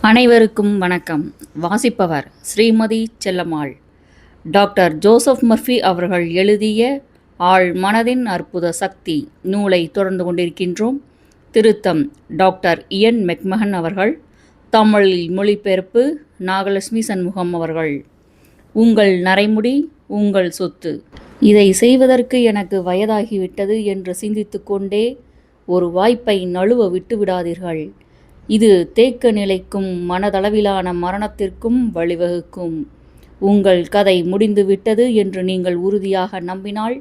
அனைவருக்கும் வணக்கம். வாசிப்பவர் Shrimati Chellammal. Doctor Joseph Murphy அவர்கள் எழுதிய ஆழ் மனதின் அற்புத சக்தி நூலை தொடர்ந்து கொண்டிருக்கின்றோம். திருத்தம் டாக்டர் இயன் மெக்மஹன் அவர்கள். தமிழில் மொழிபெயர்ப்பு நாகலட்சுமி சண்முகம் அவர்கள். உங்கள் நரைமுடி உங்கள் சொத்து. இதை செய்வதற்கு எனக்கு வயதாகிவிட்டது என்று சிந்தித்து கொண்டே ஒரு வாய்ப்பை நழுவ விட்டு விடாதீர்கள். இது தேக்க நிலைக்கும் மனதளவிலான மரணத்திற்கும் வழிவகுக்கும். உங்கள் கதை முடிந்துவிட்டது என்று நீங்கள் உறுதியாக நம்பினால்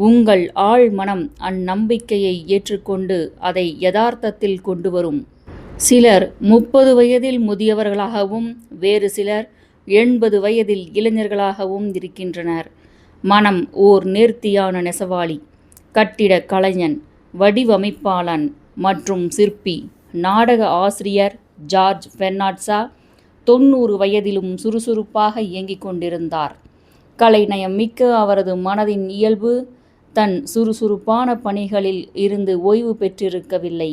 உங்கள் ஆழ் மனம் அந்நம்பிக்கையை ஏற்றுக்கொண்டு அதை யதார்த்தத்தில் கொண்டு வரும். சிலர் 30 வயதில் முதியவர்களாகவும் வேறு சிலர் 80 வயதில் இளைஞர்களாகவும் இருக்கின்றனர். மனம் ஓர் நேர்த்தியான நெசவாளி, கட்டிட கலைஞன், வடிவமைப்பாளன் மற்றும் சிற்பி. நாடக ஆசிரியர் ஜார்ஜ் பெர்னாட்ஷா 90 வயதிலும் சுறுசுறுப்பாக இயங்கிக் கொண்டிருந்தார். கலைநயம் மிக்க அவரது மனதின் இயல்பு தன் சுறுசுறுப்பான பணிகளில் இருந்து ஓய்வு பெற்றிருக்கவில்லை.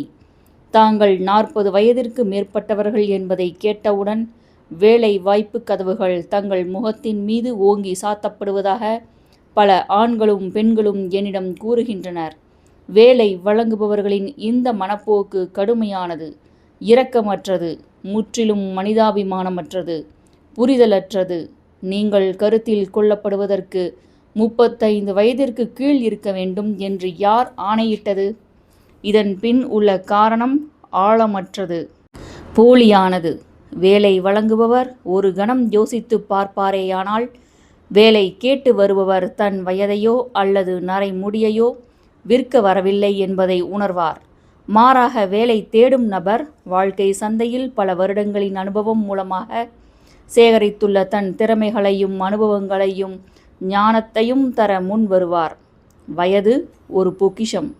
தாங்கள் 40 வயதிற்கு மேற்பட்டவர்கள் என்பதை கேட்டவுடன் வேலை வாய்ப்பு கதவுகள் தங்கள் முகத்தின் மீது ஓங்கி சாத்தப்படுவதாக பல ஆண்களும் பெண்களும் என்னிடம் கூறுகின்றனர். வேலை வழங்குபவர்களின் இந்த மனப்போக்கு கடுமையானது, இரக்கமற்றது, முற்றிலும் மனிதாபிமானமற்றது, புரிதலற்றது. நீங்கள் கருத்தில் கொள்ளப்படுவதற்கு 35 வயதிற்கு கீழ் இருக்க வேண்டும் என்று யார் ஆணையிட்டது? இதன் பின் உள்ள காரணம் ஆழமற்றது, போலியானது. வேலை வழங்குபவர் ஒரு கணம் யோசித்து பார்ப்பாரேயானால் வேலை கேட்டு வருபவர் தன் வயதையோ அல்லது நரைமுடியையோ விற்க வரவில்லை என்பதை உணர்வார். மாறாக வேலை தேடும் நபர் வாழ்க்கை சந்தையில் பல வருடங்களின் அனுபவம் மூலமாக சேகரித்துள்ள தன் திறமைகளையும் அனுபவங்களையும் ஞானத்தையும் தர முன் வருவார். வயது ஒரு பொக்கிஷம்.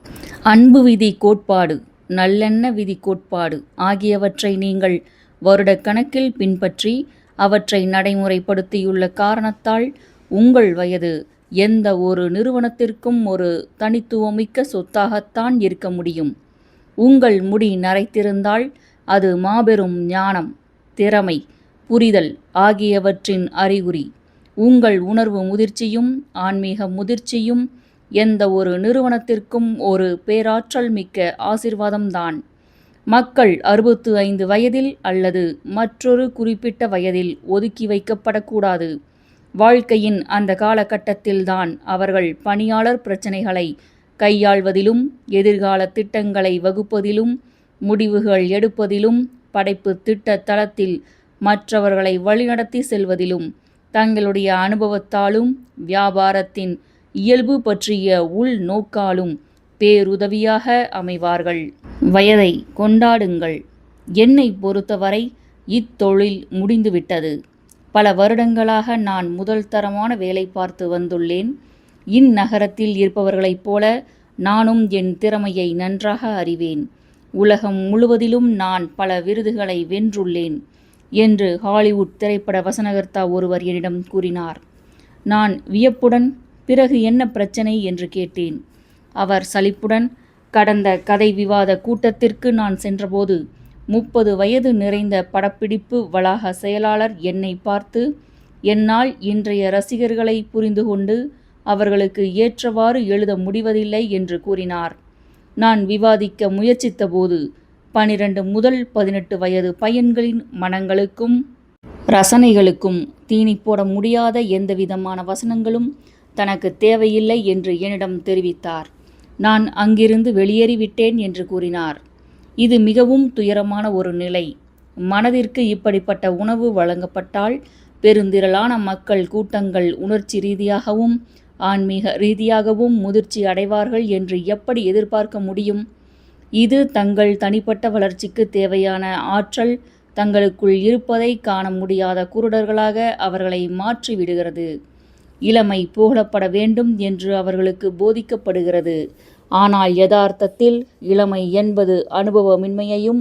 அன்பு விதி கோட்பாடு, நல்லெண்ண விதி கோட்பாடு ஆகியவற்றை நீங்கள் வருடக்கணக்கில் பின்பற்றி அவற்றை நடைமுறைப்படுத்தியுள்ள காரணத்தால் உங்கள் வயது எந்த ஒரு நிறுவனத்திற்கும் ஒரு தனித்துவமிக்க சொத்தாகத்தான் இருக்க முடியும். உங்கள் முடி நரைத்திருந்தால் அது மாபெரும் ஞானம், திறமை, புரிதல் ஆகியவற்றின் அறிகுறி. உங்கள் உணர்வு முதிர்ச்சியும் ஆன்மீக முதிர்ச்சியும் எந்த ஒரு நிறுவனத்திற்கும் ஒரு பேராற்றல் மிக்க ஆசீர்வாதம்தான். மக்கள் 65 வயதில் அல்லது மற்றொரு குறிப்பிட்ட வயதில் ஒதுக்கி வைக்கப்படக்கூடாது. வாழ்க்கையின் அந்த காலகட்டத்தில்தான் அவர்கள் பணியாளர் பிரச்சினைகளை கையாள்வதிலும், எதிர்கால திட்டங்களை வகுப்பதிலும், முடிவுகள் எடுப்பதிலும், படைப்பு திட்ட தளத்தில் மற்றவர்களை வழிநடத்தி செல்வதிலும், தங்களுடைய அனுபவத்தாலும் வியாபாரத்தின் இயல்பு பற்றிய உள்நோக்காலும் பேருதவியாக அமைவார்கள். வயதை கொண்டாடுங்கள். என்னை பொறுத்தவரை இத்தொழில் முடிந்துவிட்டது. பல வருடங்களாக நான் முதல் தரமான வேலை பார்த்து வந்துள்ளேன். இந்நகரத்தில் இருப்பவர்களைப் போல நானும் என் திறமையை நன்றாக அறிவேன். உலகம் முழுவதிலும் நான் பல விருதுகளை வென்றுள்ளேன் என்று ஹாலிவுட் திரைப்பட வசனகர்த்தா ஒருவர் என்னிடம் கூறினார். நான் வியப்புடன், பிறகு என்ன பிரச்சனை என்று கேட்டேன். அவர் சலிப்புடன், கடந்த கதை விவாத கூட்டத்திற்கு நான் சென்றபோது 30 வயது நிறைந்த படப்பிடிப்பு வளாக செயலாளர் என்னை பார்த்து, என்னால் இன்றைய ரசிகர்களை புரிந்து கொண்டு அவர்களுக்கு ஏற்றவாறு எழுத முடிவதில்லை என்று கூறினார். நான் விவாதிக்க முயற்சித்தபோது 12 முதல் 18 வயது பையன்களின் மனங்களுக்கும் ரசனைகளுக்கும் தீனி போட முடியாத எந்தவிதமான வசனங்களும் தனக்கு தேவையில்லை என்று என்னிடம் தெரிவித்தார். நான் அங்கிருந்து வெளியேறிவிட்டேன் என்று கூறினார். இது மிகவும் துயரமான ஒரு நிலை. மனதிற்கு இப்படிப்பட்ட உணவு வழங்கப்பட்டால் பெருந்திரளான மக்கள் கூட்டங்கள் உணர்ச்சி ரீதியாகவும் ஆன்மீக ரீதியாகவும் முதிர்ச்சி அடைவார்கள் என்று எப்படி எதிர்பார்க்க முடியும்? இது தங்கள் தனிப்பட்ட வளர்ச்சிக்கு தேவையான ஆற்றல் தங்களுக்குள் இருப்பதை காண முடியாத குருடர்களாக அவர்களை மாற்றி விடுகிறது. இளமை புகழப்பட வேண்டும் என்று அவர்களுக்கு போதிக்கப்படுகிறது. ஆனால் யதார்த்தத்தில் இளமை என்பது அனுபவமின்மையையும்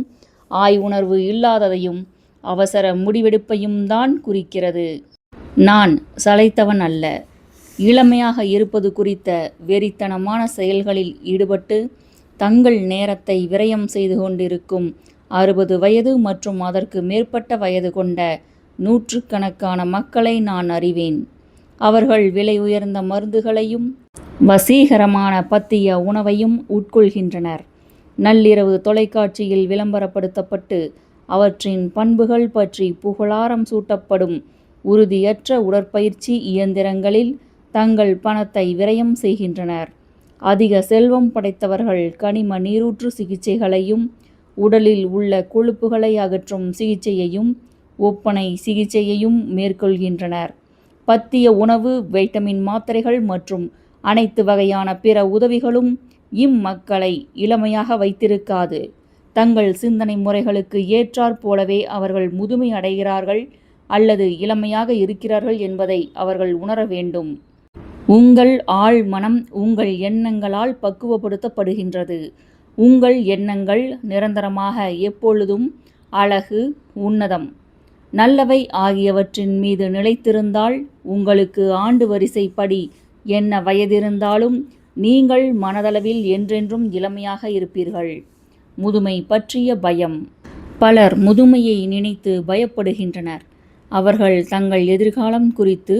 ஆய்வுணர்வு இல்லாததையும் அவசர முடிவெடுப்பையும் தான் குறிக்கிறது. நான் சளைத்தவன் அல்ல. இளமையாக இருப்பது குறித்த வெறித்தனமான செயல்களில் ஈடுபட்டு தங்கள் நேரத்தை விரயம் செய்து கொண்டிருக்கும் 60 வயது மற்றும் அதற்கு மேற்பட்ட வயது கொண்ட நூற்றுக்கணக்கான மக்களை நான் அறிவேன். அவர்கள் விலை உயர்ந்த மருந்துகளையும் வசீகரமான பத்திய உணவையும் உட்கொள்கின்றனர். நள்ளிரவு தொலைக்காட்சியில் விளம்பரப்படுத்தப்பட்டு அவற்றின் பண்புகள் பற்றி புகழாரம் சூட்டப்படும் உறுதியற்ற உடற்பயிற்சி இயந்திரங்களில் தங்கள் பணத்தை விரயம் செய்கின்றனர். அதிக செல்வம் படைத்தவர்கள் கனிம நீரூற்று சிகிச்சைகளையும் உடலில் உள்ள கொழுப்புகளை அகற்றும் சிகிச்சையையும் ஒப்பனை சிகிச்சையையும் மேற்கொள்கின்றனர். பத்திய உணவு, வைட்டமின் மாத்திரைகள் மற்றும் அனைத்து வகையான பிற உதவிகளும் இம்மக்களை இளமையாக வைத்திருக்காது. தங்கள் சிந்தனை முறைகளுக்கு ஏற்றாற் போலவே அவர்கள் முதுமை அடைகிறார்கள் அல்லது இளமையாக இருக்கிறார்கள் என்பதை அவர்கள் உணர வேண்டும். உங்கள் ஆழ் மனம் உங்கள் எண்ணங்களால் பக்குவப்படுத்தப்படுகின்றது. உங்கள் எண்ணங்கள் நிரந்தரமாக எப்பொழுதும் அழகு, உன்னதம், நல்லவை ஆகியவற்றின் மீது நிலைத்திருந்தால் உங்களுக்கு ஆண்டு வரிசைப்படி என்ன வயதிருந்தாலும் நீங்கள் மனதளவில் என்றென்றும் இளமையாக இருப்பீர்கள். முதுமை பற்றிய பயம். பலர் முதுமையை நினைத்து பயப்படுகின்றனர். அவர்கள் தங்கள் எதிர்காலம் குறித்து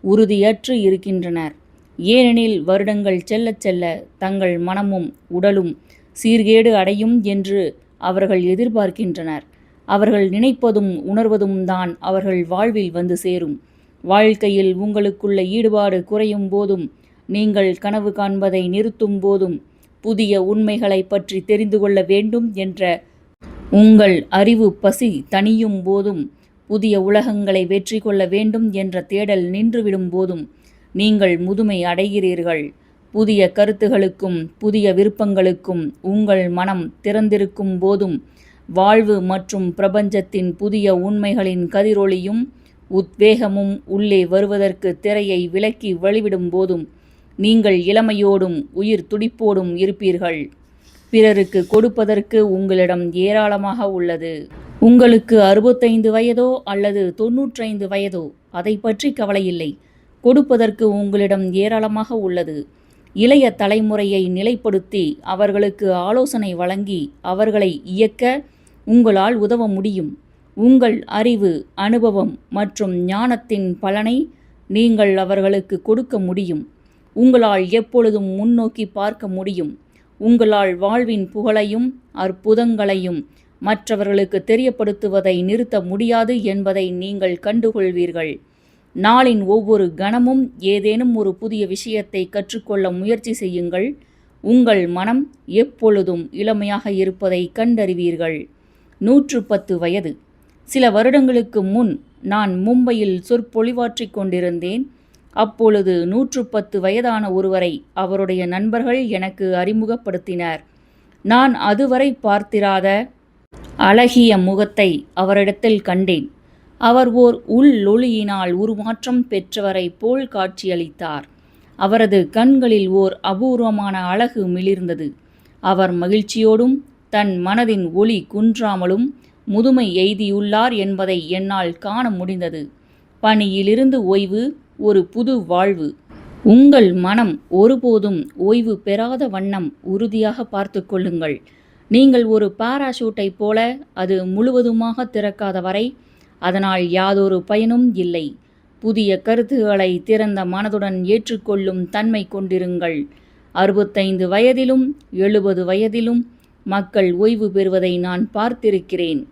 உறுதியற்று இருக்கின்றனர். ஏனெனில் வருடங்கள் செல்லச் செல்ல தங்கள் மனமும் உடலும் சீர்கேடு அடையும் என்று அவர்கள் எதிர்பார்க்கின்றனர். அவர்கள் நினைப்பதும் உணர்வதும் தான் அவர்கள் வாழ்வில் வந்து சேரும். வாழ்க்கையில் உங்களுக்குள்ள ஈடுபாடு குறையும் போதும், நீங்கள் கனவு காண்பதை நிறுத்தும் போதும், புதிய உண்மைகளை பற்றி தெரிந்து கொள்ள வேண்டும் என்ற உங்கள் அறிவு பசி தணியும் போதும், புதிய உலகங்களை வெற்றி கொள்ள வேண்டும் என்ற தேடல் நின்றுவிடும் போதும் நீங்கள் முதுமை அடைகிறீர்கள். புதிய கருத்துகளுக்கும் புதிய விருப்பங்களுக்கும் உங்கள் மனம் திறந்திருக்கும் போதும், வாழ்வு மற்றும் பிரபஞ்சத்தின் புதிய உண்மைகளின் கதிரொளியும் உத்வேகமும் உள்ளே வருவதற்கு திரையை விலக்கி வழிவிடும் போதும் நீங்கள் இளமையோடும் உயிர் துடிப்போடும் இருப்பீர்கள். பிறருக்கு கொடுப்பதற்கு உங்களிடம் ஏராளமாக உள்ளது. உங்களுக்கு 65 வயதோ அல்லது 95 வயதோ அதை பற்றி கவலையில்லை. கொடுப்பதற்கு உங்களிடம் ஏராளமாக உள்ளது. இளைய தலைமுறையை நிலைப்படுத்தி அவர்களுக்கு ஆலோசனை வழங்கி அவர்களை இயக்க உங்களால் உதவ முடியும். உங்கள் அறிவு, அனுபவம் மற்றும் ஞானத்தின் பலனை நீங்கள் அவர்களுக்கு கொடுக்க முடியும். உங்களால் எப்பொழுதும் முன்னோக்கி பார்க்க முடியும். உங்களால் வாழ்வின் புகழையும் அற்புதங்களையும் மற்றவர்களுக்கு தெரியப்படுத்துவதை நிறுத்த முடியாது என்பதை நீங்கள் கண்டுகொள்வீர்கள். நாளின் ஒவ்வொரு கணமும் ஏதேனும் ஒரு புதிய விஷயத்தை கற்றுக்கொள்ள முயற்சி செய்யுங்கள். உங்கள் மனம் எப்பொழுதும் இளமையாக இருப்பதை கண்டறிவீர்கள். 110 வயது. சில வருடங்களுக்கு முன் நான் மும்பையில் சொற்பொழிவாற்றிக் கொண்டிருந்தேன். அப்பொழுது 110 வயதான ஒருவரை அவருடைய நண்பர்கள் எனக்கு அறிமுகப்படுத்தினர். நான் அதுவரை பார்த்திராத அழகிய முகத்தை அவரிடத்தில் கண்டேன். அவர் ஓர் உள்ளொளியினால் உருமாற்றம் பெற்றவரை போல் காட்சியளித்தார். அவரது கண்களில் ஓர் அபூர்வமான அழகு மிளிர்ந்தது. அவர் மகிழ்ச்சியோடும் தன் மனதின் ஒளி குன்றாமலும் முதுமை எய்தியுள்ளார் என்பதை என்னால் காண முடிந்தது. பணியிலிருந்து ஓய்வு, ஒரு புது வாழ்வு. உங்கள் மனம் ஒருபோதும் ஓய்வு பெறாத வண்ணம் உறுதியாக பார்த்து கொள்ளுங்கள். நீங்கள் ஒரு பாராசூட்டை போல அது முழுவதுமாக திறக்காத வரை அதனால் யாதொரு பயனும் இல்லை. புதிய கருத்துக்களை திறந்த மனதுடன் ஏற்றுக்கொள்ளும் தன்மை கொண்டிருங்கள். 65 வயதிலும் 70 வயதிலும் மக்கள் ஓய்வு பெறுவதை நான் பார்த்திருக்கிறேன்.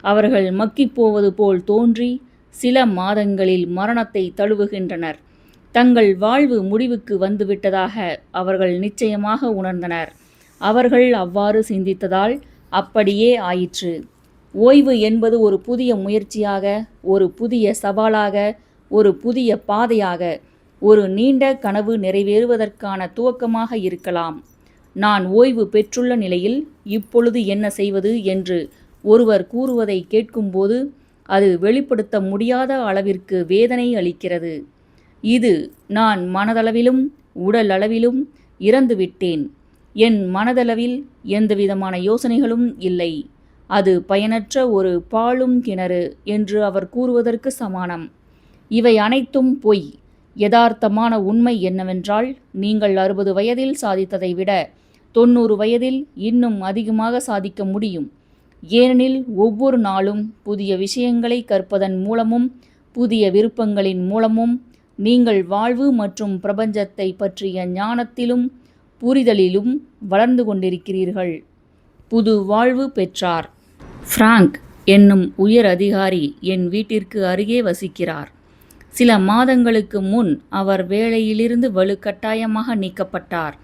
அவர்கள் மக்கிப்போவது போல் தோன்றி சில மாதங்களில் மரணத்தை தழுவுகின்றனர். தங்கள் வாழ்வு முடிவுக்கு வந்துவிட்டதாக அவர்கள் நிச்சயமாக உணர்ந்தனர். அவர்கள் அவ்வாறு சிந்தித்ததால் அப்படியே ஆயிற்று. ஓய்வு என்பது ஒரு புதிய முயற்சியாக, ஒரு புதிய சவாலாக, ஒரு புதிய பாதையாக, ஒரு நீண்ட கனவு நிறைவேறுவதற்கான துவக்கமாக இருக்கலாம். நான் ஓய்வு பெற்றுள்ள நிலையில் இப்பொழுது என்ன செய்வது என்று ஒருவர் கூறுவதை கேட்கும்போது அது வெளிப்படுத்த முடியாத அளவிற்கு வேதனை அளிக்கிறது. இது நான் மனதளவிலும் உடல் அளவிலும் இறந்துவிட்டேன். என் மனதளவில் எந்தவிதமான யோசனைகளும் இல்லை. அது பயனற்ற ஒரு பாழும் கிணறு என்று அவர் கூறுவதற்கு சமானம். இவை அனைத்தும் பொய். யதார்த்தமான உண்மை என்னவென்றால், நீங்கள் 60 வயதில் சாதித்ததை விட 90 வயதில் இன்னும் அதிகமாக சாதிக்க முடியும். ஏனெனில் ஒவ்வொரு நாளும் புதிய விஷயங்களை கற்பதன் மூலமும் புதிய விருப்பங்களின் மூலமும் நீங்கள் வாழ்வு மற்றும் பிரபஞ்சத்தை பற்றிய ஞானத்திலும் புரிதலிலும் வளர்ந்து கொண்டிருக்கிறீர்கள். புது வாழ்வு பெற்றார். பிராங்க் என்னும் உயர் அதிகாரி என் வீட்டிற்கு அருகே வசிக்கிறார். சில மாதங்களுக்கு முன் அவர் வேலையிலிருந்து வலுக்கட்டாயமாக நீக்கப்பட்டார்.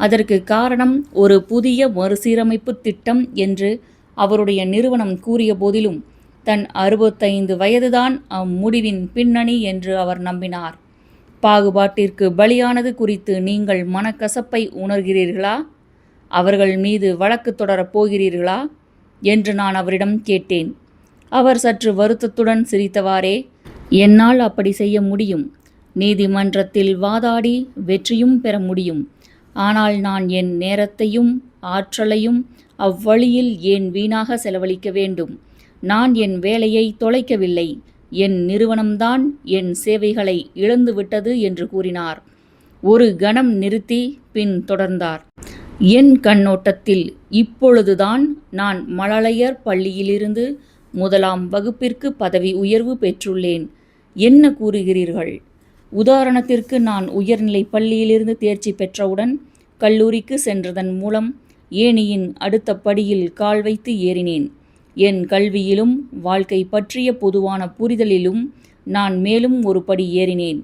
அதற்கு காரணம் ஒரு புதிய மறுசீரமைப்பு திட்டம் என்று அவருடைய நிறுவனம் கூறிய போதிலும் தன் 65 வயதுதான் அம்முடிவின் பின்னணி என்று அவர் நம்பினார். பாகுபாட்டிற்கு பலியானது குறித்து நீங்கள் மனக்கசப்பை உணர்கிறீர்களா? அவர்கள் மீது வழக்கு தொடரப் போகிறீர்களா என்று நான் அவரிடம் கேட்டேன். அவர் சற்று வருத்தத்துடன் சிரித்தவாறே, என்னால் அப்படி செய்ய முடியும். நீதிமன்றத்தில் வாதாடி வெற்றியும் பெற முடியும். ஆனால் நான் என் நேரத்தையும் ஆற்றலையும் அவ்வழியில் ஏன் வீணாக செலவழிக்க வேண்டும்? நான் என் வேலையை தொலைக்கவில்லை. என் நிறுவனம்தான் என் சேவைகளை இழந்துவிட்டது என்று கூறினார். ஒரு கணம் நிறுத்தி பின் தொடர்ந்தார். என் கண்ணோட்டத்தில் இப்பொழுதுதான் நான் மழலையர் பள்ளியிலிருந்து 1ஆம் வகுப்பிற்கு பதவி உயர்வு பெற்றுள்ளேன். என்ன கூறுகிறீர்கள்? உதாரணத்திற்கு நான் உயர்நிலை பள்ளியிலிருந்து தேர்ச்சி பெற்றவுடன் கல்லூரிக்கு சென்றதன் மூலம் ஏணியின் அடுத்த படியில் கால் வைத்து ஏறினேன். என் கல்வியிலும் வாழ்க்கை பற்றிய பொதுவான புரிதலிலும் நான் மேலும் ஒரு படி ஏறினேன்.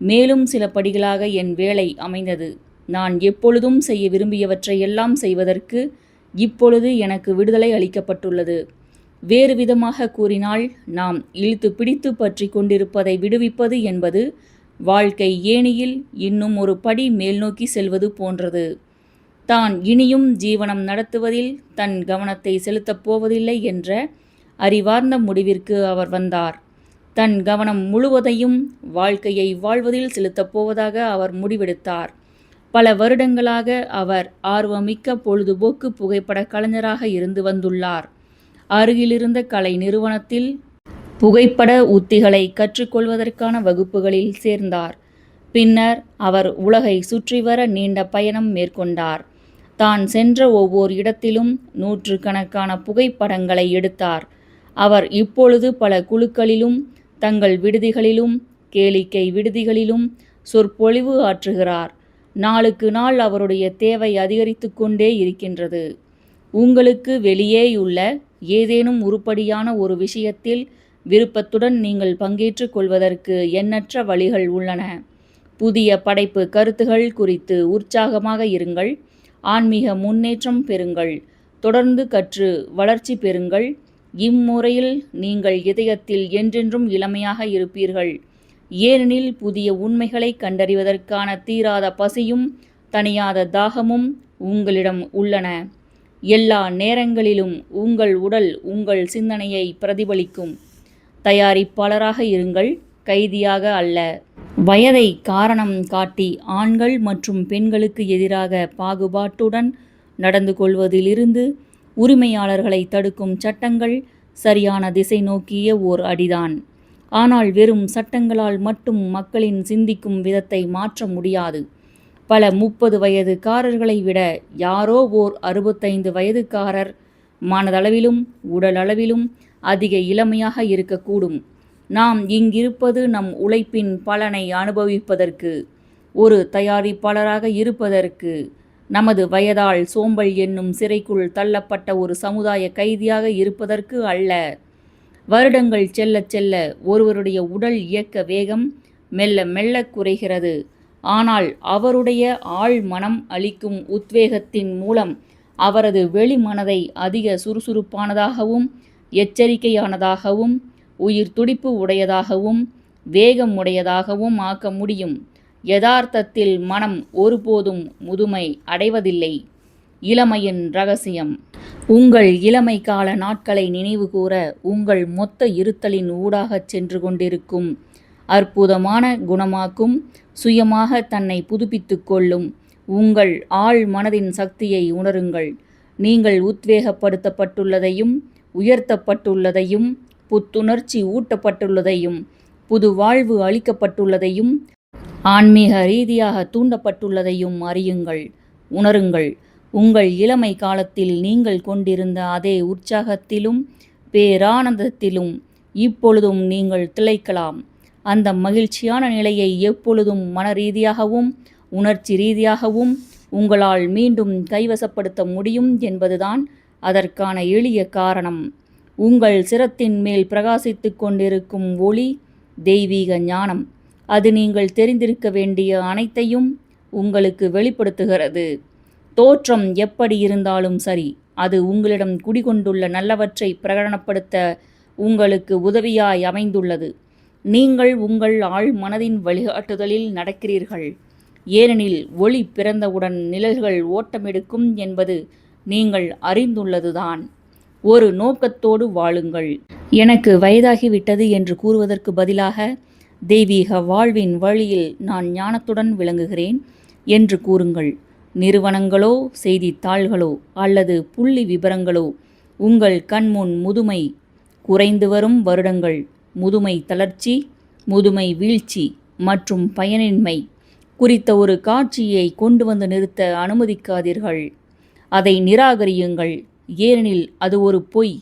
மேலும் சில படிகளாக என் வேலை அமைந்தது. நான் எப்பொழுதும் செய்ய விரும்பியவற்றை எல்லாம் செய்வதற்கு இப்பொழுது எனக்கு விடுதலை அளிக்கப்பட்டுள்ளது. வேறு விதமாக கூறினால், நாம் இழுத்து பிடித்து பற்றி கொண்டிருப்பதை விடுவிப்பது என்பது வாழ்க்கை ஏணியில் இன்னும் ஒரு படி மேல்நோக்கி செல்வது போன்றது. தான் இனியும் ஜீவனம் நடத்துவதில் தன் கவனத்தை செலுத்தப் போவதில்லை என்ற அறிவார்ந்த முடிவிற்கு அவர் வந்தார். தன் கவனம் முழுவதையும் வாழ்க்கையை வாழ்வதில் செலுத்தப் போவதாக அவர் முடிவெடுத்தார். பல வருடங்களாக அவர் ஆர்வமிக்க பொழுதுபோக்கு புகைப்பட கலைஞராக இருந்து வந்துள்ளார். அருகிலிருந்த கலை நிறுவனத்தில் புகைப்பட உத்திகளை கற்றுக்கொள்வதற்கான வகுப்புகளில் சேர்ந்தார். பின்னர் அவர் உலகை சுற்றி வர நீண்ட பயணம் மேற்கொண்டார். தான் சென்ற ஒவ்வொரு இடத்திலும் நூற்றுக்கணக்கான புகைப்படங்களை எடுத்தார். அவர் இப்பொழுது பல குழுக்களிலும் தங்கள் விடுதிகளிலும் கேளிக்கை விடுதிகளிலும் சொற்பொழிவு ஆற்றுகிறார். நாளுக்கு நாள் அவருடைய தேவை அதிகரித்து கொண்டே இருக்கின்றது. உங்களுக்கு வெளியேயுள்ள ஏதேனும் உருப்படியான ஒரு விஷயத்தில் விருப்பத்துடன் நீங்கள் பங்கேற்றுக் கொள்வதற்கு எண்ணற்ற வழிகள் உள்ளன. புதிய படைப்பு கருத்துகள் குறித்து உற்சாகமாக இருங்கள். ஆன்மீக முன்னேற்றம் பெறுங்கள். தொடர்ந்து கற்று வளர்ச்சி பெறுங்கள். இம்முறையில் நீங்கள் இதயத்தில் என்றென்றும் இளமையாக இருப்பீர்கள். ஏனெனில் புதிய உண்மைகளை கண்டறிவதற்கான தீராத பசியும் தணியாத தாகமும் உங்களிடம் உள்ளன. எல்லா நேரங்களிலும் உங்கள் உடல் உங்கள் சிந்தனையை பிரதிபலிக்கும். தயாரிப்பாளராக இருங்கள், கைதியாக அல்ல. வயதை காரணம் காட்டி ஆண்கள் மற்றும் பெண்களுக்கு எதிராக பாகுபாட்டுடன் நடந்து கொள்வதிலிருந்து உரிமையாளர்களை தடுக்கும் சட்டங்கள் சரியான திசை நோக்கிய ஓர் அடிதான். ஆனால் வெறும் சட்டங்களால் மட்டும் மக்களின் சிந்திக்கும் விதத்தை மாற்ற முடியாது. பல 30 வயதுக்காரர்களை விட யாரோ ஓர் 65 வயதுக்காரர் மனதளவிலும் உடலளவிலும் அதிக இளமையாக இருக்கக்கூடும். நாம் இங்கிருப்பது நம் உழைப்பின் பலனை அனுபவிப்பதற்கு, ஒரு தயாரிப்பாளராக இருப்பதற்கு, நமது வயதால் சோம்பல் என்னும் சிறைக்குள் தள்ளப்பட்ட ஒரு சமுதாய கைதியாக இருப்பதற்கு அல்ல. வருடங்கள் செல்ல செல்ல ஒருவருடைய உடல் இயக்க வேகம் மெல்ல மெல்ல குறைகிறது. ஆனால் அவருடைய ஆழ் மனம் அளிக்கும் உத்வேகத்தின் மூலம் அவரது வெளி மனதை அதிக சுறுசுறுப்பானதாகவும் எச்சரிக்கையானதாகவும் உயிர் துடிப்பு உடையதாகவும் வேகம் உடையதாகவும் ஆக்க முடியும். யதார்த்தத்தில் மனம் ஒருபோதும் முதுமை அடைவதில்லை. இளமையின் இரகசியம். உங்கள் இளமை கால நாட்களை நினைவுகூர உங்கள் மொத்த இருத்தலின் ஊடாகச் சென்று கொண்டிருக்கும் அற்புதமான குணமாக்கும் சுயமாக தன்னை புதுப்பித்து கொள்ளும் உங்கள் ஆழ் மனதின் சக்தியை உணருங்கள். நீங்கள் உத்வேகப்படுத்தப்பட்டுள்ளதையும் உயர்த்தப்பட்டுள்ளதையும் புத்துணர்ச்சி ஊட்டப்பட்டுள்ளதையும் புது வாழ்வு அளிக்கப்பட்டுள்ளதையும் ஆன்மீக ரீதியாக தூண்டப்பட்டுள்ளதையும் அறியுங்கள், உணருங்கள். உங்கள் இளமை காலத்தில் நீங்கள் கொண்டிருந்த அதே உற்சாகத்திலும் பேரானந்தத்திலும் இப்பொழுதும் நீங்கள் திளைக்கலாம். அந்த மகிழ்ச்சியான நிலையை எப்பொழுதும் மன ரீதியாகவும் உணர்ச்சி ரீதியாகவும் உங்களால் மீண்டும் கைவசப்படுத்த முடியும் என்பதுதான் அதற்கான எளிய காரணம். உங்கள் சிரத்தின் மேல் பிரகாசித்து கொண்டிருக்கும் ஒளி தெய்வீக ஞானம். அது நீங்கள் தெரிந்திருக்க வேண்டிய அனைத்தையும் உங்களுக்கு வெளிப்படுத்துகிறது. தோற்றம் எப்படி இருந்தாலும் சரி, அது உங்களிடம் குடிகொண்டுள்ள நல்லவற்றை பிரகடனப்படுத்த உங்களுக்கு உதவியாய் அமைந்துள்ளது. நீங்கள் உங்கள் ஆழ் மனதின் வழிகாட்டுதலில் நடக்கிறீர்கள். ஏனெனில் ஒளி பிறந்தவுடன் நிழல்கள் ஓட்டமெடுக்கும் என்பது நீங்கள் அறிந்துள்ளதுதான். ஒரு நோக்கத்தோடு வாழுங்கள். எனக்கு வயதாகிவிட்டது என்று கூறுவதற்கு பதிலாக, தெய்வீக வாழ்வின் வழியில் நான் ஞானத்துடன் விளங்குகிறேன் என்று கூறுங்கள். நிறுவனங்களோ செய்தித்தாள்களோ அல்லது புள்ளி விபரங்களோ உங்கள் கண்முன் முதுமை, குறைந்து வரும் வருடங்கள், முதுமை தளர்ச்சி, முதுமை வீழ்ச்சி மற்றும் பயனின்மை குறித்த ஒரு காட்சியை கொண்டு வந்து நிறுத்த அனுமதிக்காதீர்கள். அதை நிராகரியுங்கள், ஏனெனில் அது ஒரு பொய்.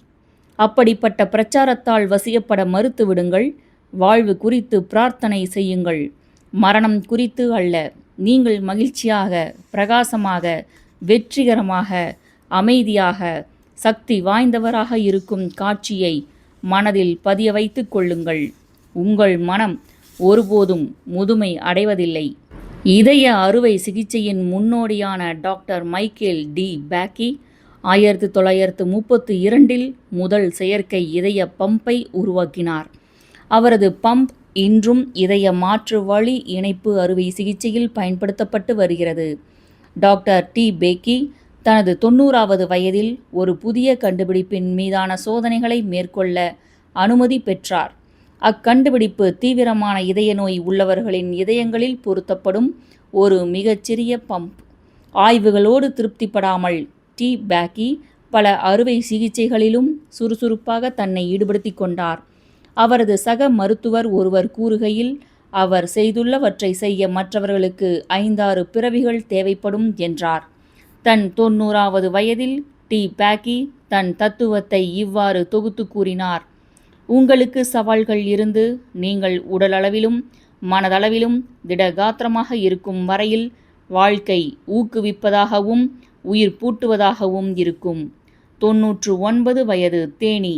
அப்படிப்பட்ட பிரச்சாரத்தால் வசியப்பட மறுத்துவிடுங்கள். வாழ்வு குறித்து பிரார்த்தனை செய்யுங்கள், மரணம் குறித்து அல்ல. நீங்கள் மகிழ்ச்சியாக, பிரகாசமாக, வெற்றிகரமாக, அமைதியாக, சக்தி வாய்ந்தவராக இருக்கும் காட்சியை மனதில் பதிய வைத்துக் கொள்ளுங்கள். உங்கள் மனம் ஒருபோதும் முதுமை அடைவதில்லை. இதய அறுவை சிகிச்சையின் முன்னோடியான டாக்டர் மைக்கேல் டி பேக்கி 1932 முதல் செயற்கை இதய பம்பை உருவாக்கினார். அவரது பம்ப் இன்றும் இதய மாற்று வழி இணைப்பு அறுவை சிகிச்சையில் பயன்படுத்தப்பட்டு வருகிறது. டாக்டர் டி பேக்கி தனது 90வது வயதில் ஒரு புதிய கண்டுபிடிப்பின் மீதான சோதனைகளை மேற்கொள்ள அனுமதி பெற்றார். அக்கண்டுபிடிப்பு தீவிரமான இதய நோய் உள்ளவர்களின் இதயங்களில் பொருத்தப்படும் ஒரு மிகச்சிறிய பம்ப். ஆய்வுகளோடு திருப்திப்படாமல் டி பேக்கி பல அறுவை சிகிச்சைகளிலும் சுறுசுறுப்பாக தன்னை ஈடுபடுத்திக் கொண்டார். அவரது சக மருத்துவர் ஒருவர் கூறுகையில், அவர் செய்துள்ளவற்றை செய்ய மற்றவர்களுக்கு 5-6 பிறவிகள் தேவைப்படும் என்றார். தன் 90வது வயதில் டி பேக்கி தன் தத்துவத்தை இவ்வாறு தொகுத்து கூறினார்: உங்களுக்கு சவால்கள் இருந்து நீங்கள் உடலளவிலும் மனதளவிலும் திடகாத்திரமாக இருக்கும் வரையில் வாழ்க்கை ஊக்குவிப்பதாகவும் உயிர் பூட்டுவதாகவும் இருக்கும். 99 வயது தேனீ.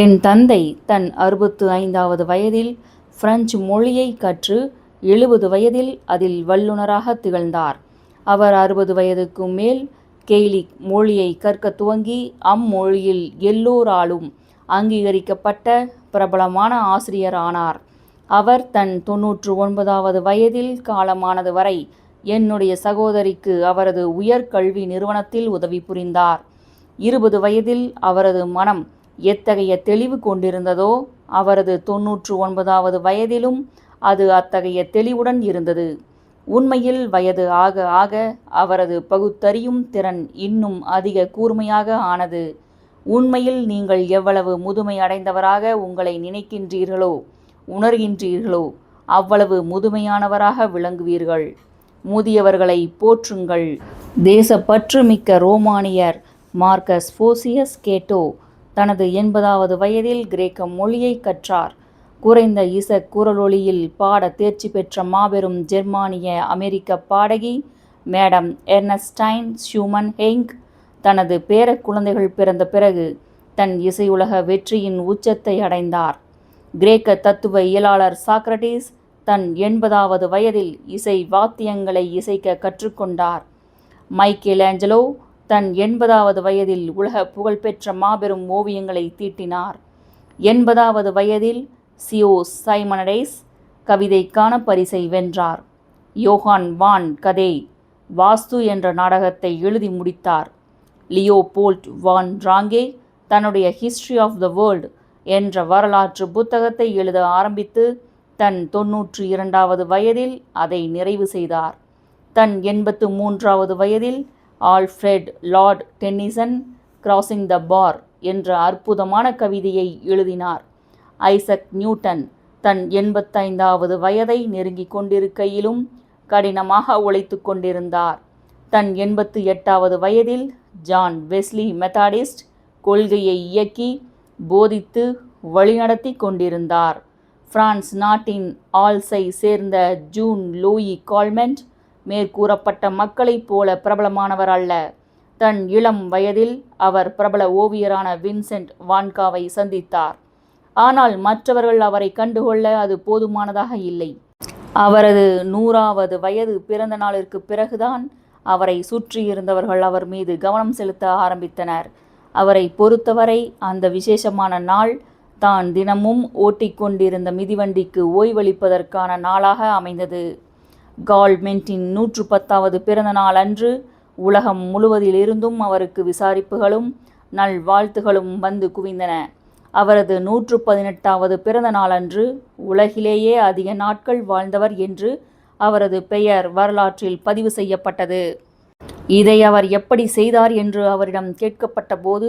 என் தந்தை தன் 65வது வயதில் பிரெஞ்சு மொழியை கற்று 70 வயதில் அதில் வல்லுநராக திகழ்ந்தார். அவர் 60 வயதுக்கு மேல் கெய்லிக் மொழியை கற்க துவங்கி அம்மொழியில் எல்லோராலும் அங்கீகரிக்கப்பட்ட பிரபலமான ஆசிரியர் ஆனார். அவர் தன் 99வது வயதில் காலமானது வரை என்னுடைய சகோதரிக்கு அவரது உயர்கல்வி நிறுவனத்தில் உதவி புரிந்தார். 20 வயதில் அவரது மனம் எத்தகைய தெளிவு கொண்டிருந்ததோ, அவரது 99வது வயதிலும் அது அத்தகைய தெளிவுடன் இருந்தது. உண்மையில் வயது ஆக ஆக அவரது பகுத்தறியும் திறன் இன்னும் அதிக கூர்மையாக ஆனது. உண்மையில் நீங்கள் எவ்வளவு முதுமை அடைந்தவராக உங்களை நினைக்கின்றீர்களோ, உணர்கின்றீர்களோ, அவ்வளவு முதுமையானவராக விளங்குவீர்கள். முதியவர்களை போற்றுங்கள். தேசப்பற்று மிக்க ரோமானியர் மார்க்கஸ் போசியஸ் கேட்டோ தனது 80வது வயதில் கிரேக்க மொழியை கற்றார். குறைந்த இசக் குரலொலியில் பாட தேர்ச்சி பெற்ற மாபெரும் ஜெர்மானிய அமெரிக்க பாடகி மேடம் எர்னஸ்டைன் ஷூமன் ஹெய்ங்க் தனது பேர குழந்தைகள் பிறந்த பிறகு தன் இசையுலக வெற்றியின் உச்சத்தை அடைந்தார். கிரேக்க தத்துவ இயலாளர் சாக்ரடீஸ் தன் 80வது வயதில் இசை வாத்தியங்களை இசைக்க கற்றுக்கொண்டார். மைக்கேல் ஏஞ்சலோ தன் 80வது வயதில் உலக புகழ்பெற்ற மாபெரும் ஓவியங்களை தீட்டினார். 80வது வயதில் சியோ சைமனடைஸ் கவிதைக்கான பரிசை வென்றார். யோகான் வான் கதே வாஸ்து என்ற நாடகத்தை எழுதி முடித்தார். லியோபோல்ட் வான் ராங்கே தன்னுடைய ஹிஸ்டரி ஆஃப் த வேர்ல்ட் என்ற வரலாற்று புத்தகத்தை எழுத ஆரம்பித்து தன் 92வது வயதில் அதை நிறைவு செய்தார். தன் 83வது வயதில் Alfred Lord Tennyson Crossing the Bar என்ற அற்புதமான கவிதையை எழுதினார். ஐசக் நியூட்டன் தன் 85வது வயதை நெருங்கிக் கொண்டிருக்கையிலும் கடினமாக உழைத்து கொண்டிருந்தார். தன் 88வது வயதில் ஜான் வெஸ்லி மெத்தாடிஸ்ட் கொள்கையை இயக்கி போதித்து வழிநடத்தி கொண்டிருந்தார். பிரான்ஸ் நாட்டின் ஆல்ஸை சேர்ந்த ஜூன் லூயி கால்மெண்ட் மேற்கூறப்பட்ட மக்களைப் போல பிரபலமானவர் அல்ல. தன் இளம் வயதில் அவர் பிரபல ஓவியரான வின்சென்ட் வான்காவை சந்தித்தார். ஆனால் மற்றவர்கள் அவரை கண்டுகொள்ள அது போதுமானதாக இல்லை. அவரது 100வது வயது பிறந்த நாளிற்கு பிறகுதான் அவரை சுற்றியிருந்தவர்கள் அவர் மீது கவனம் செலுத்த ஆரம்பித்தனர். அவரை பொறுத்தவரை அந்த விசேஷமான நாள் தான் தினமும் ஓட்டிக்கொண்டிருந்த மிதிவண்டிக்கு ஓய்வளிப்பதற்கான நாளாக அமைந்தது. கால்மெண்டின் 110வது பிறந்த நாள் அன்று உலகம் முழுவதிலிருந்தும் அவருக்கு விசாரிப்புகளும் நல்வாழ்த்துகளும் வந்து குவிந்தன. அவரது 118வது பிறந்த நாளன்று உலகிலேயே அதிக நாட்கள் வாழ்ந்தவர் என்று அவரது பெயர் வரலாற்றில் பதிவு செய்யப்பட்டது. இதை அவர் எப்படி செய்தார் என்று அவரிடம் கேட்கப்பட்ட போது,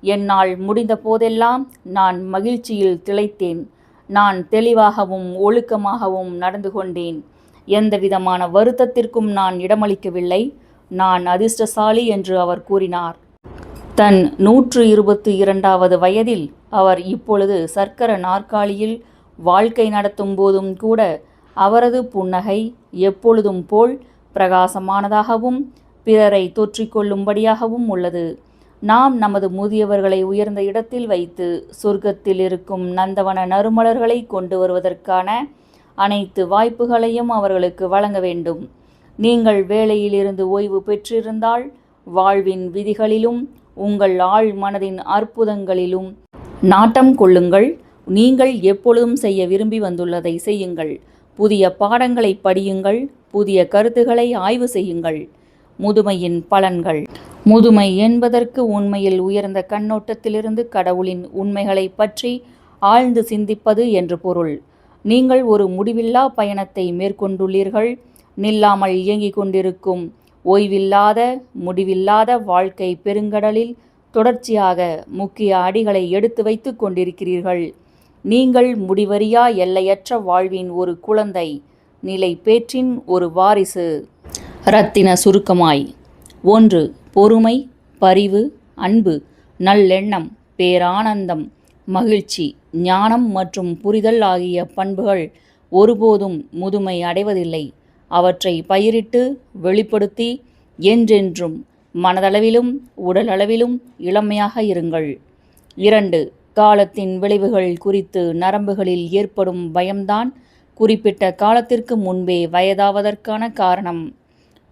என்னால் முடிந்த போதெல்லாம் நான் மகிழ்ச்சியில் திளைத்தேன். நான் தெளிவாகவும் ஒழுக்கமாகவும் நடந்து கொண்டேன். எந்தவிதமான வருத்தத்திற்கும் நான் இடமளிக்கவில்லை. நான் அதிர்ஷ்டசாலி என்று அவர் கூறினார். தன் 122வது வயதில் அவர் இப்பொழுது சக்கர நாற்காலியில் வாழ்க்கை நடத்தும் போதும் கூட அவரது புன்னகை எப்பொழுதும் போல் பிரகாசமானதாகவும் பிறரை தொற்றிக்கொள்ளும்படியாகவும் உள்ளது. நாம் நமது முதியவர்களை உயர்ந்த இடத்தில் வைத்து சொர்க்கத்தில் இருக்கும் நந்தவன நறுமலர்களை கொண்டு வருவதற்கான அனைத்து வாய்ப்புகளையும் அவர்களுக்கு வழங்க வேண்டும். நீங்கள் வேலையிலிருந்து ஓய்வு பெற்றிருந்தால் வாழ்வின் விதிகளிலும் உங்கள் ஆழ் மனதின் அற்புதங்களிலும் நாட்டம் கொள்ளுங்கள். நீங்கள் எப்பொழுதும் செய்ய விரும்பி வந்துள்ளதை செய்யுங்கள். புதிய பாடங்களை படியுங்கள். புதிய கருத்துக்களை ஆய்வு செய்யுங்கள். முதுமையின் பலன்கள். முதுமை என்பதற்கு உண்மையில் உயர்ந்த கண்ணோட்டத்திலிருந்து கடவுளின் உண்மைகளை பற்றி ஆழ்ந்து சிந்திப்பது என்று பொருள். நீங்கள் ஒரு முடிவில்லா பயணத்தை மேற்கொண்டுள்ளீர்கள். நில்லாமல் இயங்கிக் கொண்டிருக்கும் ஓய்வில்லாத முடிவில்லாத வாழ்க்கை பெருங்கடலில் தொடர்ச்சியாக முக்கிய அடிகளை எடுத்து வைத்து கொண்டிருக்கிறீர்கள். நீங்கள் முடிவறியா எல்லையற்ற வாழ்வின் ஒரு குழந்தை, நிலை பேற்றின் ஒரு வாரிசு. இரத்தின சுருக்கமாய்: 1. பொறுமை, பரிவு, அன்பு, நல்லெண்ணம், பேரானந்தம், மகிழ்ச்சி, ஞானம் மற்றும் புரிதல் ஆகிய பண்புகள் ஒருபோதும் முதுமை அடைவதில்லை. அவற்றை பயிரிட்டு வெளிப்படுத்தி என்றென்றும் மனதளவிலும் உடலளவிலும் இளமையாக இருங்கள். 2. காலத்தின் விளைவுகள் குறித்து நரம்புகளில் ஏற்படும் பயம்தான் குறிப்பிட்ட காலத்திற்கு முன்பே வயதாவதற்கான காரணம்.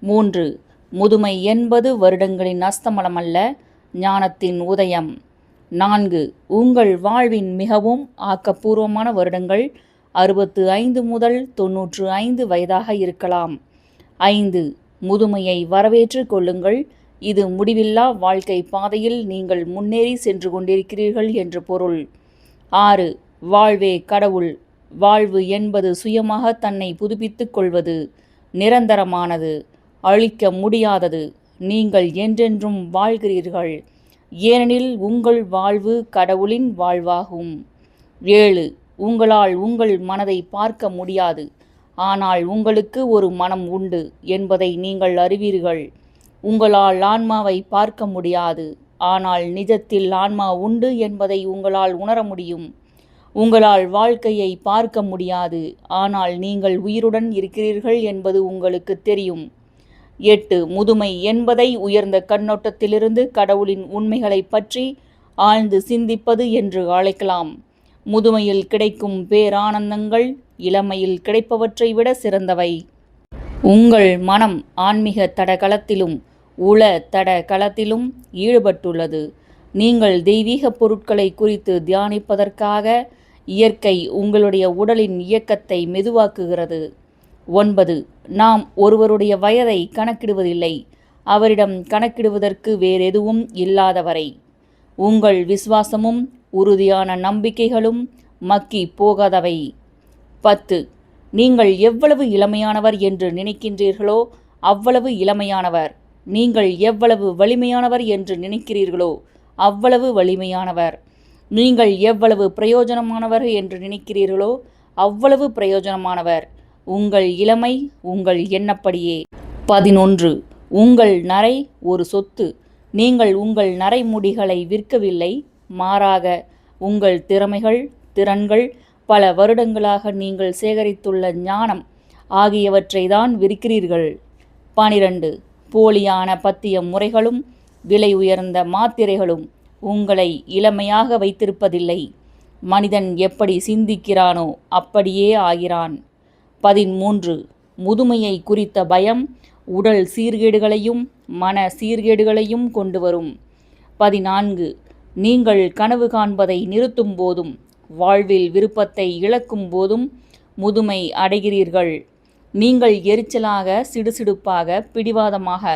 3. முதுமை என்பது வருடங்களின் அஸ்தமனமல்ல, ஞானத்தின் உதயம். 4. உங்கள் வாழ்வின் மிகவும் ஆக்கப்பூர்வமான வருடங்கள் 65 முதல் 95 வயதாக இருக்கலாம். 5. முதுமையை வரவேற்று கொள்ளுங்கள். இது முடிவில்லா வாழ்க்கை பாதையில் நீங்கள் முன்னேறி சென்று கொண்டிருக்கிறீர்கள் என்று பொருள். 6. வாழ்வே கடவுள். வாழ்வு என்பது சுயமாக தன்னை புதுப்பித்துக் கொள்வது, நிரந்தரமானது, அழிக்க முடியாதது. நீங்கள் என்றென்றும் வாழ்கிறீர்கள், ஏனெனில் உங்கள் வாழ்வு கடவுளின் வாழ்வாகும். 7. உங்களால் உங்கள் மனதை பார்க்க முடியாது, ஆனால் உங்களுக்கு ஒரு மனம் உண்டு என்பதை நீங்கள் அறிவீர்கள். உங்களால் ஆன்மாவை பார்க்க முடியாது, ஆனால் நிஜத்தில் ஆன்மா உண்டு என்பதை உங்களால் உணர முடியும். உங்களால் வாழ்க்கையை பார்க்க முடியாது, ஆனால் நீங்கள் உயிருடன் இருக்கிறீர்கள் என்பது உங்களுக்கு தெரியும். 8. முதுமை என்பதை உயர்ந்த கண்ணோட்டத்திலிருந்து கடவுளின் உண்மைகளை பற்றி ஆழ்ந்து சிந்திப்பது என்று அழைக்கலாம். முதுமையில் கிடைக்கும் பேரானந்தங்கள் இளமையில் கிடைப்பவற்றை விட சிறந்தவை. உங்கள் மனம் ஆன்மீக தடகளத்திலும் உள தடகளத்திலும் ஈடுபட்டுள்ளது. நீங்கள் தெய்வீக பொருட்களை குறித்து தியானிப்பதற்காக இயற்கை உங்களுடைய உடலின் இயக்கத்தை மெதுவாக்குகிறது. 9. நாம் ஒருவருடைய வயதை கணக்கிடுவதில்லை, அவரிடம் கணக்கிடுவதற்கு வேறெதுவும் இல்லாதவரை. உங்கள் விசுவாசமும் உறுதியான நம்பிக்கைகளும் மக்கி போகாதவை. 10. நீங்கள் எவ்வளவு இளமையானவர் என்று நினைக்கின்றீர்களோ அவ்வளவு இளமையானவர். நீங்கள் எவ்வளவு வலிமையானவர் என்று நினைக்கிறீர்களோ அவ்வளவு வலிமையானவர். நீங்கள் எவ்வளவு பிரயோஜனமானவர் என்று நினைக்கிறீர்களோ அவ்வளவு பிரயோஜனமானவர். உங்கள் இளமை உங்கள் எண்ணப்படியே. 11. உங்கள் நரை ஒரு சொத்து. நீங்கள் உங்கள் நரைமுடிகளை விற்கவில்லை, மாறாக உங்கள் திறமைகள், திறன்கள், பல வருடங்களாக நீங்கள் சேகரித்துள்ள ஞானம் ஆகியவற்றை தான் விற்கிறீர்கள். 12. போலியான பத்திய முறைகளும் விலை உயர்ந்த மாத்திரைகளும் உங்களை இளமையாக வைத்திருப்பதில்லை. மனிதன் எப்படி சிந்திக்கிறானோ அப்படியே ஆகிறான். 13. முதுமையை குறித்த பயம் உடல் சீர்கேடுகளையும் மன சீர்கேடுகளையும் கொண்டு வரும். 14. நீங்கள் கனவு காண்பதை நிறுத்தும் போதும் வாழ்வில் விருப்பத்தை இழக்கும் போதும் முதுமை அடைகிறீர்கள். நீங்கள் எரிச்சலாக, சிடுசிடுப்பாக, பிடிவாதமாக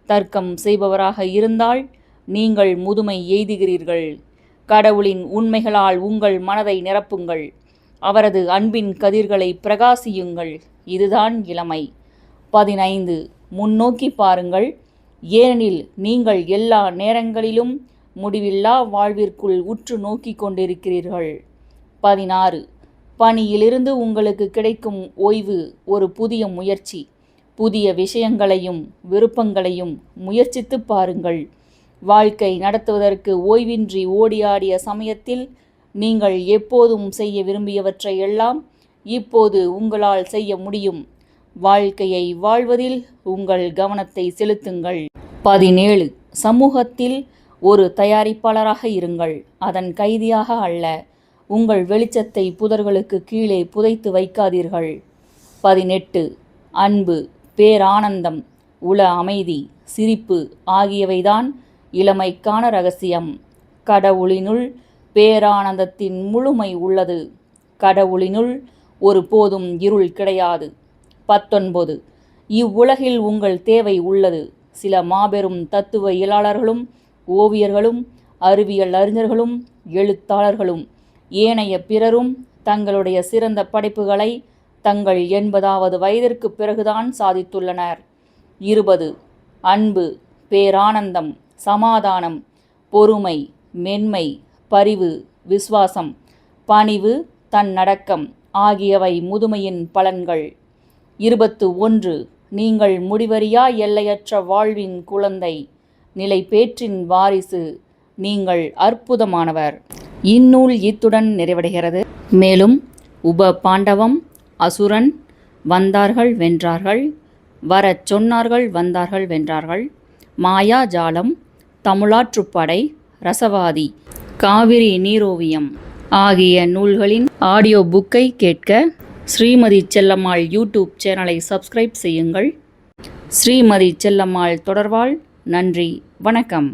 தர்க்கம் செய்பவராக இருந்தால் நீங்கள் முதுமை எய்துகிறீர்கள். கடவுளின் உண்மைகளால் உங்கள் மனதை நிரப்புங்கள். அவரது அன்பின் கதிர்களை பிரகாசியுங்கள். இதுதான் இளமை. 15. முன்னோக்கி பாருங்கள், ஏனெனில் நீங்கள் எல்லா நேரங்களிலும் முடிவில்லா வாழ்விற்குள் உற்று நோக்கி கொண்டிருக்கிறீர்கள். 16. பணியிலிருந்து உங்களுக்கு கிடைக்கும் ஓய்வு ஒரு புதிய முயற்சி. புதிய விஷயங்களையும் விருப்பங்களையும் முயற்சித்து பாருங்கள். வாழ்க்கை நடத்துவதற்கு ஓய்வின்றி ஓடியாடிய சமயத்தில் நீங்கள் எப்போதும் செய்ய விரும்பியவற்றை எல்லாம் இப்போது உங்களால் செய்ய முடியும். வாழ்க்கையை வாழ்வதில் உங்கள் கவனத்தை செலுத்துங்கள். 17. சமூகத்தில் ஒரு தயாரிப்பாளராக இருங்கள், அதன் கைதியாக அல்ல. உங்கள் வெளிச்சத்தை புதர்களுக்கு கீழே புதைத்து வைக்காதீர்கள். 18. அன்பு, பேரானந்தம், உள அமைதி, சிரிப்பு ஆகியவைதான் இளமைக்கான ரகசியம். கடவுளினுள் பேரானந்தத்தின் முழுமை உள்ளது. கடவுளினுள் ஒருபோதும் இருள் கிடையாது. 19. இவ்வுலகில் உங்கள் தேவை உள்ளது. சில மாபெரும் தத்துவ இயலாளர்களும் ஓவியர்களும் அறிவியல் அறிஞர்களும் எழுத்தாளர்களும் ஏனைய பிறரும் தங்களுடைய சிறந்த படைப்புகளை தங்கள் 80வது வயதிற்கு பிறகுதான் சாதித்துள்ளனர். 20. அன்பு, பேரானந்தம், சமாதானம், பொறுமை, மென்மை, பரிவு, விசுவாசம், பணிவு, தன்னடக்கம் ஆகியவை முதுமையின் பலன்கள். 21. நீங்கள் முடிவறியா எல்லையற்ற வாழ்வின் குழந்தை, நிலைபேற்றின் வாரிசு. நீங்கள் அற்புதமானவர். இந்நூல் இத்துடன் நிறைவடைகிறது. மேலும் உப பாண்டவம், அசுரன், வந்தார்கள் வென்றார்கள், வரச் சொன்னார்கள் வந்தார்கள் வென்றார்கள், மாயாஜாலம், தமிழாற்றுப்படை, ரசவாதி, காவிரி நீரோவியம் ஆகிய நூல்களின் ஆடியோ புக்கை கேட்க ஸ்ரீமதி செல்லம்மாள் யூடியூப் சேனலை சப்ஸ்கிரைப் செய்யுங்கள். ஸ்ரீமதி செல்லம்மாள் தொடர்வாள். நன்றி, வணக்கம்.